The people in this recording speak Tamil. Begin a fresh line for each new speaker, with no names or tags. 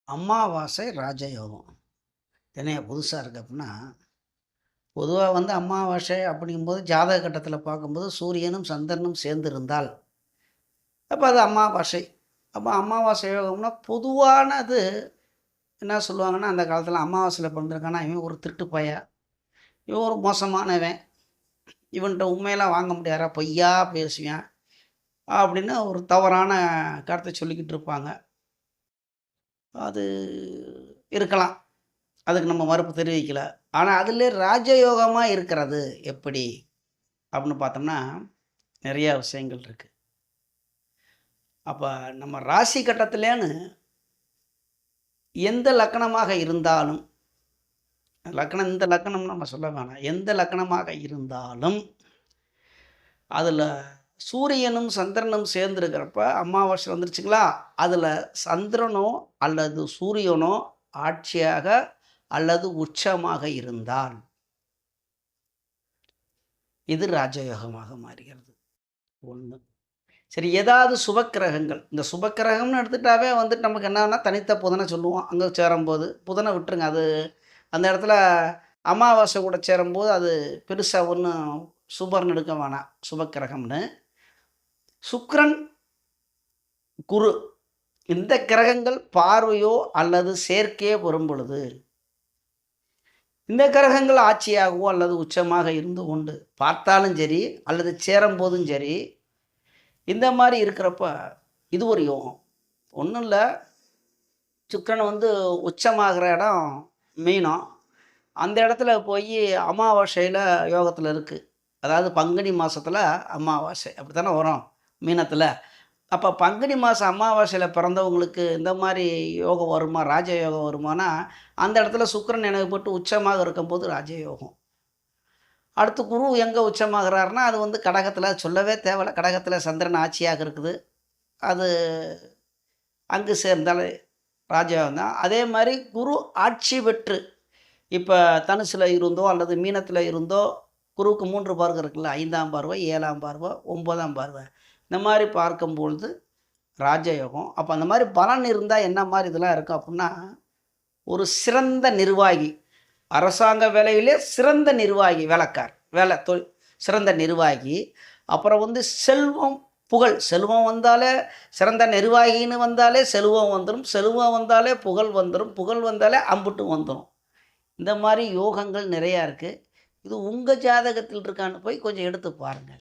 அமாவாசை ராஜயோகம். என்னைய புதுசா இருக்கு அப்புட்ன்னா, பொதுவா அமாவாசை அப்படிங்கும்போது ஜாதக கட்டத்தில பார்க்கும்போது சூரியனும், சந்திரனும் சேர்ந்திருந்தால், அப்ப அது அமாவாசை. அப்ப அமாவாசை யோகம்னா பொதுவானது என்ன சொல்லுவாங்கன்னா, அந்த காலத்தில அமாவாசையில பொறந்திருக்கான்னா, இவன் ஒரு திருட்டு பய, இவன் ஒரு மோசமானவன், இவன்ட்ட உண்மையெல்லாம் வாங்க முடியாதுடா, பொய்யா பேசுவான், அப்படின்னு ஒரு தவறான கருத்த சொல்லிக்கிட்டு இருப்பாங்க. அது இருக்கலாம். அதுக்கு நம்ம மறுப்பு தெரிவிக்கல. ஆனா, அதிலே ராஜயோகமா இருக்கிறது எப்படி? அப்படின்னு பார்த்தோம்னா, நெறைய விஷயங்கள் இருக்கு. அப்ப நம்ம ராசி கட்டத்திலேன்னு எந்த லக்கணமாக இருந்தாலும், லக்கணம் இந்த லக்கணம்னு நம்ம சொல்ல வேணாம். எந்த லக்கணமாக இருந்தாலும், அதில சூரியனும், சந்திரனும் சேர்ந்திருக்கிறப்ப அமாவாசை வந்துருச்சுங்களா, அதில சந்திரனோ அல்லது சூரியனோ ஆட்சியாக அல்லது உச்சமாக இருந்தால், இது ராஜயோகமாக மாறுகிறது. 1. சரி, ஏதாவது சுபக்கிரகங்கள். இந்த சுபக்கிரகம்னு எடுத்துட்டாவே நமக்கு என்னன்னா, தனித்த புதன சொல்லுவோம். அங்க சேரும்போது. புதன விட்டுருங்க. அது அந்த இடத்துல அமாவாசை கூட சேரும்போது, அது பெருசா ஒண்ணும் சுபர்ன்னு எடுக்க வேணாம். சுபக்கிரகம்னு. சுக்கிரன், குரு இந்த கிரகங்கள் பார்வையோ அல்லது சேர்க்கையோ வரும்பொழுது, இந்த கிரகங்கள் ஆட்சியாகவோ அல்லது உச்சமாக இருந்து கொண்டு பார்த்தாலும் சரி, அல்லது சேரும்போதும் சரி, இந்த மாரி இருக்கிறப்ப, இது ஒரு யோகம். ஒண்ணும் இல்ல. சுக்கிரன் உச்சமாகிற இடம் மீனம். அந்த இடத்துல போயி அமாவாசையில யோகத்துல இருக்கு. அதாவது பங்குனி மாசத்துல அமாவாசை. அப்படித்தானே வரும் மீனத்துல. அப்ப பங்குனி மாசம் அமாவாசையில பிறந்தவங்களுக்கு இந்த மாரி யோகம் வருமா? ராஜயோகம் வருமானா, அந்த இடத்துல சுக்கிரன் இணைவுபட்டு உச்சமாக இருக்கும்போது ராஜயோகம். அடுத்து குரு எங்க உச்சமாகுறாருன்னா, அது கடகத்துல சொல்லவே தேவையில்ல. கடகத்துல சந்திரன் ஆட்சியாக இருக்குது. அது அங்கு சேர்ந்தாலே ராஜயோகம் தான். அதே மாரி குரு ஆட்சி பெற்று, இப்ப தனுசுல இருந்தோ அல்லது மீனத்தில இருந்தோ, குருவுக்கு 3 பார்வை இருக்குல்ல. 5ஆம் பார்வை, 7ஆம் பார்வை, 9ஆம் பார்வை. இந்த மாரி பார்க்கும்பொழுது ராஜயோகம். அப்ப அந்த மாரி பலன் இருந்தா என்ன மாரி இதெல்லாம் இருக்கும் அப்புட்ன்னா, ஒரு சிறந்த நிர்வாகி. அரசாங்க வேலையிலே சிறந்த நிர்வாகி, வேலைக்கார். வேலை தொழில் சிறந்த நிர்வாகி. அப்புறம் செல்வம், புகழ். செல்வம் வந்தாலே சிறந்த நிர்வாகின்னு வந்தாலே செல்வம் வந்துரும். செல்வம் வந்தாலே புகழ் வந்துரும். புகழ் வந்தாலே அம்புட்டும் வந்துரும். இந்த மாரி யோகங்கள் நிறையா இருக்கு. இது உங்க ஜாதகத்தில் இருக்கான்னு போய் கொஞ்சம் எடுத்து பாருங்க.